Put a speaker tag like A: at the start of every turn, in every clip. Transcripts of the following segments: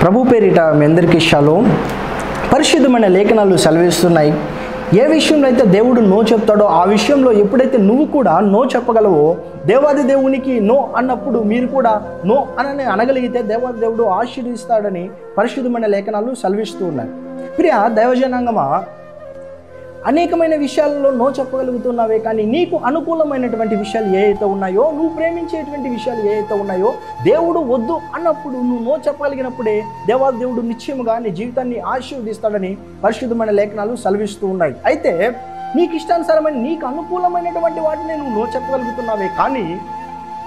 A: ప్రభు పేరిట మీ అందరికీ షాలోమ్. పరిశుద్ధమైన లేఖనాలు సెలవిస్తున్నాయి. ఏ విషయంలో అయితే దేవుడు నో చెప్తాడో ఆ విషయంలో ఎప్పుడైతే నువ్వు కూడా నో చెప్పగలవో, దేవాది దేవునికి నో అన్నప్పుడు మీరు కూడా నో అని అనగలిగితే దేవాది దేవుడు ఆశీర్వదిస్తాడని పరిశుద్ధమైన లేఖనాలు సెలవిస్తూ ఉన్నాయి. ప్రియ దైవజనాంగమా, అనేకమైన విషయాల్లో నో చెప్పగలుగుతున్నావే, కానీ నీకు అనుకూలమైనటువంటి విషయాలు ఏ అయితే ఉన్నాయో, నువ్వు ప్రేమించేటువంటి విషయాలు ఏ అయితే ఉన్నాయో, దేవుడు వద్దు అన్నప్పుడు నువ్వు నో చెప్పగలిగినప్పుడే దేవాది దేవుడు నిశ్చయముగా నీ జీవితాన్ని ఆశీర్వదిస్తాడని పరిశుద్ధమైన లేఖనాలు సెలవిస్తూ ఉన్నాయి. అయితే నీకు ఇష్టానుసారమైన నీకు అనుకూలమైనటువంటి వాటిని నువ్వు నో చెప్పగలుగుతున్నావే, కానీ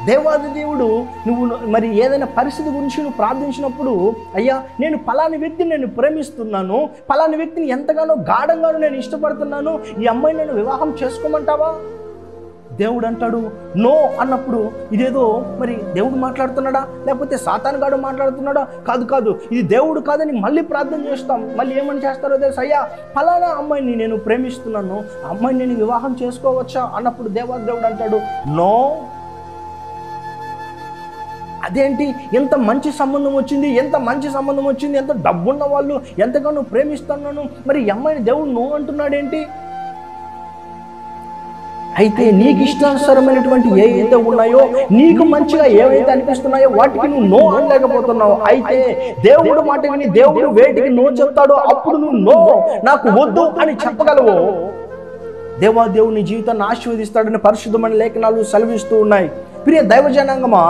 A: దేవాది దేవుడు నువ్వు మరి ఏదైనా పరిస్థితి గురించి నువ్వు ప్రార్థించినప్పుడు, అయ్యా నేను ఫలాని వ్యక్తిని నేను ప్రేమిస్తున్నాను, ఫలాని వ్యక్తిని ఎంతగానో గాఢంగానో నేను ఇష్టపడుతున్నాను, ఈ అమ్మాయిని నేను వివాహం చేసుకోమంటావా? దేవుడు అంటాడు నో అన్నప్పుడు ఇదేదో మరి దేవుడు మాట్లాడుతున్నాడా, లేకపోతే సాతానుగాడు మాట్లాడుతున్నాడా? కాదు, ఇది దేవుడు కాదని మళ్ళీ ప్రార్థన చేస్తాం. మళ్ళీ ఏమని చేస్తారో తెలుసు, అయ్యా ఫలానా అమ్మాయిని నేను ప్రేమిస్తున్నాను, ఆ అమ్మాయిని నేను వివాహం చేసుకోవచ్చా అన్నప్పుడు దేవుడు అంటాడు నో. అదేంటి ఎంత మంచి సంబంధం వచ్చింది, ఎంత డబ్బున్న వాళ్ళు ఎంతగానో ప్రేమిస్తున్నాను, మరి ఈ అమ్మాయిని దేవుడు నో అంటున్నాడేంటి? అయితే నీకు ఇష్టానుసారమైనటువంటి ఏవైతే ఉన్నాయో, నీకు మంచిగా ఏవైతే అనిపిస్తున్నాయో వాటికి నువ్వు నో అనలేకపోతున్నావు. అయితే దేవుడు మాట విని దేవుడు వేటికి నో చెప్తాడో అప్పుడు నువ్వు నో, నాకు వద్దు అని చెప్పగలవు. దేవాదేవుడు నీ జీవితాన్ని ఆశీర్వదిస్తాడని పరిశుద్ధమైన లేఖనాలు సెలవిస్తూ ఉన్నాయి. ప్రియ దైవజనాంగమా,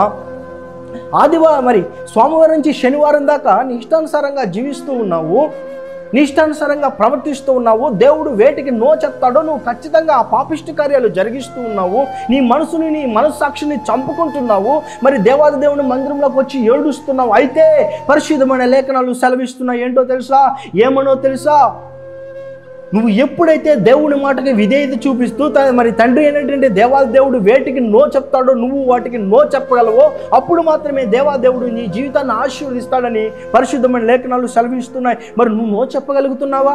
A: ఆదివారం మరి సోమవారం నుంచి శనివారం దాకా నీ ఇష్టానుసారంగా జీవిస్తూ ఉన్నావు, నీ ఇష్టానుసారంగా ప్రవర్తిస్తూ ఉన్నావు. దేవుడు వేటికి నో చెప్తాడో నువ్వు ఖచ్చితంగా ఆ పాపిష్టి కార్యాలు జరిగిస్తూ ఉన్నావు. నీ మనస్సాక్షిని చంపుకుంటున్నావు. మరి దేవాది దేవుని మందిరంలోకి వచ్చి ఏడుస్తున్నావు. అయితే పరిశుద్ధమైన లేఖనాలు సెలవిస్తున్నాయి. ఏంటో తెలుసా, ఏమనో తెలుసా? నువ్వు ఎప్పుడైతే దేవుని మాటకి విధేయత చూపిస్తూ మరి తండ్రి అయినటువంటి దేవాది దేవుడు వేటికి నో చెప్తాడో నువ్వు వాటికి నో చెప్పగలవో అప్పుడు మాత్రమే దేవాదేవుడు నీ జీవితాన్ని ఆశీర్వదిస్తాడని పరిశుద్ధమైన లేఖనాలు సెలవిస్తున్నాయి. మరి నువ్వు నో చెప్పగలుగుతున్నావా?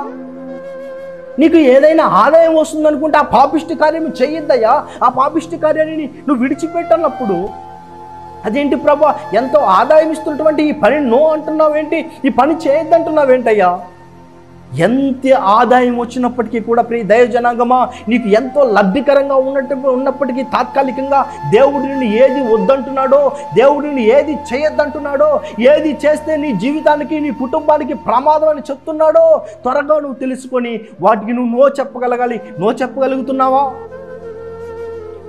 A: నీకు ఏదైనా ఆదాయం వస్తుందనుకుంటే ఆ పాపిష్టి కార్యం చెయ్యొద్దయ్యా. ఆ పాపిష్టి కార్యాన్ని నువ్వు విడిచిపెట్టనప్పుడు, అదేంటి ప్రభా ఎంతో ఆదాయం ఇస్తున్నటువంటి ఈ పని నో అంటున్నావేంటి, ఈ పని చేయొద్దంటున్నావేంటయ్యా? ఎంత ఆదాయం వచ్చినప్పటికీ కూడా ప్రియ దైవజనాంగమా, నీకు ఎంతో లబ్ధికరంగా ఉన్నప్పటికీ తాత్కాలికంగా దేవుడు నిన్ను ఏది వద్దంటున్నాడో, దేవుడు నిన్ను ఏది చేయొద్దంటున్నాడో, ఏది చేస్తే నీ జీవితానికి నీ కుటుంబానికి ప్రమాదం అని చెప్తున్నాడో త్వరగా నువ్వు తెలుసుకొని వాటికి నువ్వు నో చెప్పగలగాలి. నో చెప్పగలుగుతున్నావా?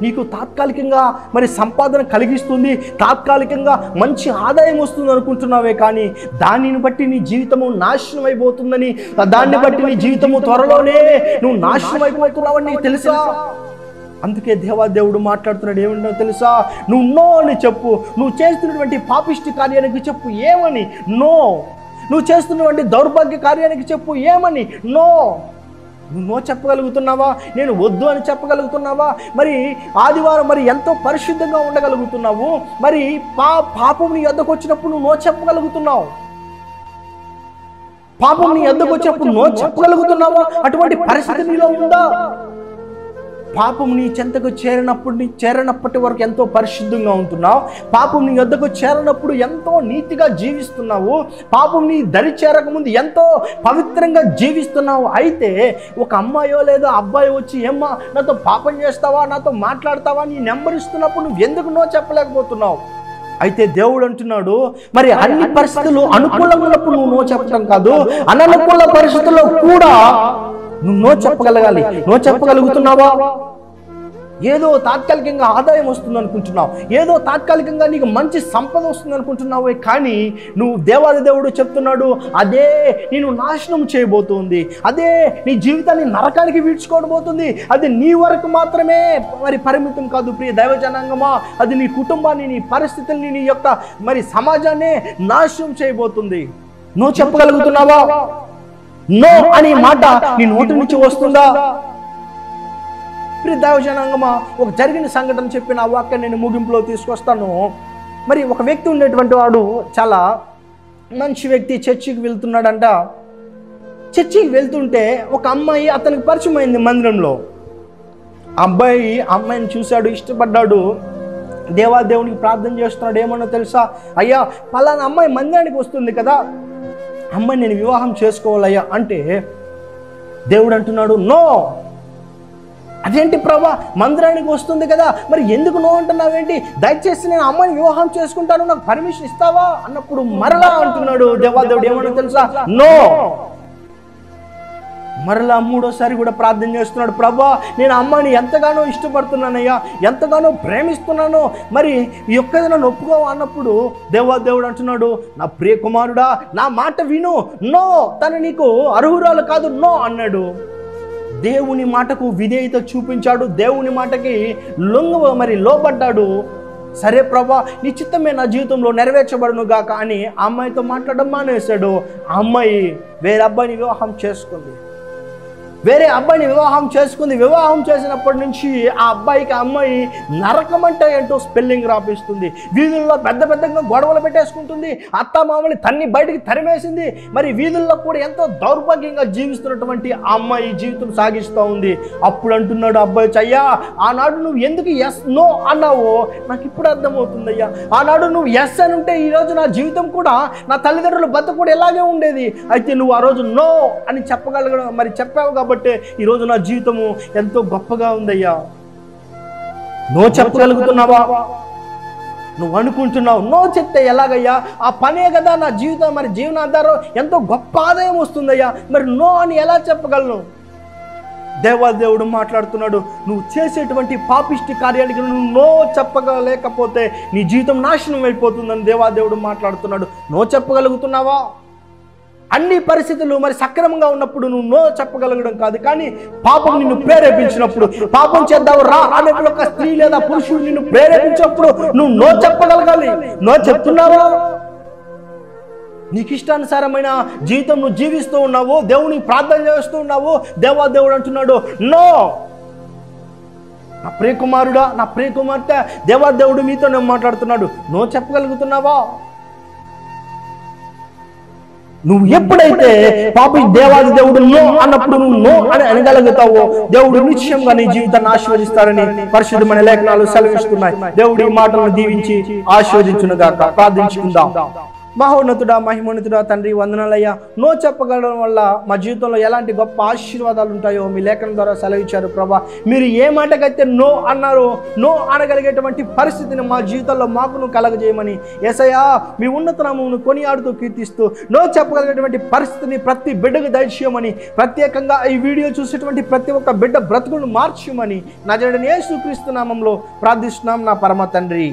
A: నీకు తాత్కాలికంగా మరి సంపాదన కలిగిస్తుంది, తాత్కాలికంగా మంచి ఆదాయం వస్తుంది అనుకుంటున్నావే, కానీ దానిని బట్టి నీ జీవితము నాశనం అయిపోతుందని, దాన్ని బట్టి నీ జీవితము త్వరలోనే నువ్వు నాశనం అయిపోతున్నావని నీకు తెలుసా? అందుకే దేవాదేవుడు మాట్లాడుతున్నాడు. ఏమంటో తెలుసా, నువ్వు నో అని చెప్పు. నువ్వు చేస్తున్నటువంటి పాపిష్టి కార్యానికి చెప్పు ఏమని నో. నువ్వు చేస్తున్నటువంటి దౌర్భాగ్య కార్యానికి చెప్పు ఏమని నో. నువ్వు నో చెప్పగలుగుతున్నావా? నేను వద్దు అని చెప్పగలుగుతున్నావా? మరి ఆదివారం మరి ఎంతో పరిశుద్ధంగా ఉండగలుగుతున్నావు, మరి పాపం నీ యొద్దకు వచ్చినప్పుడు నువ్వు నో చెప్పగలుగుతున్నావు. పాపం నీ యొద్దకు వచ్చినప్పుడు నో చెప్పగలుగుతున్నావా? అటువంటి పరిస్థితి నీలో ఉందా? పాపం నీ చెంతకు చేరనప్పటి వరకు ఎంతో పరిశుద్ధంగా ఉంటున్నావు. పాపం నీ యొద్దకు చేరనప్పుడు ఎంతో నీతిగా జీవిస్తున్నావు. పాపం నీ దరి చేరకముందు ఎంతో పవిత్రంగా జీవిస్తున్నావు. అయితే ఒక అమ్మాయో లేదా అబ్బాయి వచ్చి ఏమ్మా నాతో పాపం చేస్తావా, నాతో మాట్లాడతావా నీ నెంబర్ ఇస్తున్నప్పుడు నువ్వు ఎందుకు నో చెప్పలేకపోతున్నావు? అయితే దేవుడు అంటున్నాడు, మరి అన్ని పరిస్థితులు అనుకూలంగా ఉన్నప్పుడు నువ్వు నో చెప్పడం కాదు, అననుకూల పరిస్థితుల్లో కూడా నువ్వు నో చెప్పగలగాలి. నో చెప్పగలుగుతున్నావా? ఏదో తాత్కాలికంగా ఆదాయం వస్తుంది అనుకుంటున్నావు, ఏదో తాత్కాలికంగా నీకు మంచి సంపద వస్తుంది అనుకుంటున్నావు, కానీ నువ్వు దేవాది దేవుడు చెప్తున్నాడు అదే నేను నాశనం చేయబోతుంది, అదే నీ జీవితాన్ని నరకానికి వీడ్చుకోబోతుంది. అది నీ వరకు మాత్రమే మరి పరిమితం కాదు ప్రియ దైవజనాంగమా, అది నీ కుటుంబాన్ని, నీ పరిస్థితుల్ని, నీ యొక్క మరి సమాజాన్ని నాశనం చేయబోతుంది. నో చెప్పగలుగుతున్నావా? నో అనే మాట నీ నోటి నుంచి వస్తుందా? ప్రియ దైవజనాంగమా, ఒక జరిగిన సంఘటన చెప్పిన ఆ వాక్యాన్ని నేను ముగింపులో తీసుకొస్తాను. మరి ఒక వ్యక్తి ఉండేటువంటి వాడు చాలా మంచి వ్యక్తి, చర్చికి వెళ్తున్నాడంట. చర్చికి వెళ్తుంటే ఒక అమ్మాయి అతనికి పరిచయం అయింది మందిరంలో. అమ్మాయిని చూశాడు, ఇష్టపడ్డాడు. దేవాదేవునికి ప్రార్థన చేస్తున్నాడు. ఏమన్నా తెలుసా, అయ్యా పలానా అమ్మాయి మందిరానికి వస్తుంది కదా, అమ్మాయిని నేను వివాహం చేసుకోవాలయ్యా అంటే దేవుడు అంటున్నాడు నో. అదేంటి ప్రభా, మందిరానికి వస్తుంది కదా, మరి ఎందుకు నో అంటున్నావేంటి? దయచేసి నేను అమ్మాయిని వివాహం చేసుకుంటాను, నాకు పర్మిషన్ ఇస్తావా అన్నప్పుడు మరలా అంటున్నాడు దేవాదేవుడు ఏమన్నా తెలుసా? నో. మరలా మూడోసారి కూడా ప్రార్థన చేస్తున్నాడు, ప్రభా నేను అమ్మాయిని ఎంతగానో ఇష్టపడుతున్నానయ్యా, ఎంతగానో ప్రేమిస్తున్నాను, మరి ఈ ఒక్కది నన్ను ఒప్పుకోవా అన్నప్పుడు దేవాదేవుడు అంటున్నాడు, నా ప్రియ కుమారుడా నా మాట విను, నో, తను నీకు అర్హురాలు కాదు, నో అన్నాడు. దేవుని మాటకు విధేయత చూపించాడు, దేవుని మాటకి లోబడ్డాడు. సరే ప్రభా నీ చిత్తమే నా జీవితంలో నెరవేర్చబడును గాక అని ఆ అమ్మాయితో మాట్లాడడం మానేశాడు. ఆ అమ్మాయి వేరే అబ్బాయిని వివాహం చేసుకుంది. వివాహం చేసినప్పటి నుంచి ఆ అబ్బాయికి అమ్మాయి నరకం అంటే ఏంటో స్పెల్లింగ్ రాపిస్తుంది, వీధుల్లో పెద్దగా గొడవలు పెట్టేసుకుంటుంది, అత్తామామని తన్ని బయటికి తరిమేసింది. మరి వీధుల్లో కూడా ఎంతో దౌర్భాగ్యంగా జీవిస్తున్నటువంటి ఆ అమ్మాయి జీవితం సాగిస్తూ ఉంది. అప్పుడు అంటున్నాడు అబ్బాయి, అయ్యా ఆనాడు నువ్వు ఎందుకు ఎస్ నో అన్నావో నాకు ఇప్పుడు అర్థమవుతుందయ్యా. ఆనాడు నువ్వు ఎస్ అని ఉంటే ఈరోజు నా జీవితం కూడా, నా తల్లిదండ్రుల బతుకు కూడా ఇలాగే ఉండేది. అయితే నువ్వు ఆ రోజు నో అని చెప్పగలగడం, మరి చెప్పావు కాబట్టి ఈరోజు నా జీవితము ఎంతో గొప్పగా ఉందయ్యా. నో చెప్పగలుగుతున్నావా? నువ్వు అనుకుంటున్నావు నో చెప్తే ఎలాగయ్యా, ఆ పనే కదా నా జీవితం, మరి జీవనాధారం ఎంతో గొప్ప ఆదాయం వస్తుందయ్యా, మరి నో అని ఎలా చెప్పగలను? దేవాదేవుడు మాట్లాడుతున్నాడు, నువ్వు చేసేటువంటి పాపిష్టి కార్యానికి నువ్వు నో చెప్పగలేకపోతే నీ జీవితం నాశనం అయిపోతుందని దేవాదేవుడు మాట్లాడుతున్నాడు. నో చెప్పగలుగుతున్నావా? అన్ని పరిస్థితులు మరి సక్రమంగా ఉన్నప్పుడు నువ్వు నో చెప్పగలగడం కాదు, కానీ పాపం నిన్ను ప్రేరేపించినప్పుడు, పాపం చేద్దావు రా అనే ఒక స్త్రీ లేదా పురుషుడు నిన్ను ప్రేరేపించినప్పుడు నువ్వు నో చెప్పగలగాలి. నో చెప్తున్నావా? నీకు ఇష్టానుసారమైన జీవితం నువ్వు జీవిస్తూ ఉన్నావు, దేవునికి ప్రార్థన చేస్తూ ఉన్నావు, దేవాదేవుడు అంటున్నాడు నో. నా ప్రియ కుమారుడా, నా ప్రియ కుమార్తె, దేవాదేవుడు మీతో నేను మాట్లాడుతున్నాడు, నో చెప్పగలుగుతున్నావా? నువ్వు ఎప్పుడైతే పాపి దేవాది దేవుడు నో అన్నప్పుడు నువ్వు నో అని అనగలుగుతావో దేవుడు నిశ్చయంగా నీ జీవితాన్ని ఆశీర్వదిస్తారని పరిశుద్ధమైన లేఖనాలు సెలవిస్తున్నాయి. దేవుడు ఈ మాటలను దీవించి ఆశీర్వదించునుగాక. ప్రార్థించుకుందాం. మహోన్నతుడా, మహిమోన్నతుడా తండ్రి, వందనాలయ్యా. నో చెప్పగలడం వల్ల మా జీవితంలో ఎలాంటి గొప్ప ఆశీర్వాదాలు ఉంటాయో మీ లేఖనం ద్వారా సెలవిచ్చారు ప్రభా. మీరు ఏ మాటకైతే నో అన్నారో నో అనగలిగేటువంటి పరిస్థితిని మా జీవితంలో మాకును కలగజేయమని యేసయ్యా మీ ఉన్నత నామమును కొనియాడుతూ కీర్తిస్తూ నో చెప్పగలిగేటువంటి పరిస్థితిని ప్రతి బిడ్డకు దయచేయమని, ప్రత్యేకంగా ఈ వీడియో చూసేటువంటి ప్రతి ఒక్క బిడ్డ బ్రతుకును మార్చమని నజరేయుడైన యేసుక్రీస్తు నామములో ప్రార్థిస్తున్నాం నా పరమ తండ్రి.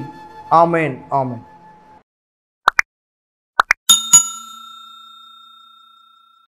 A: ఆమేన్, ఆమేన్.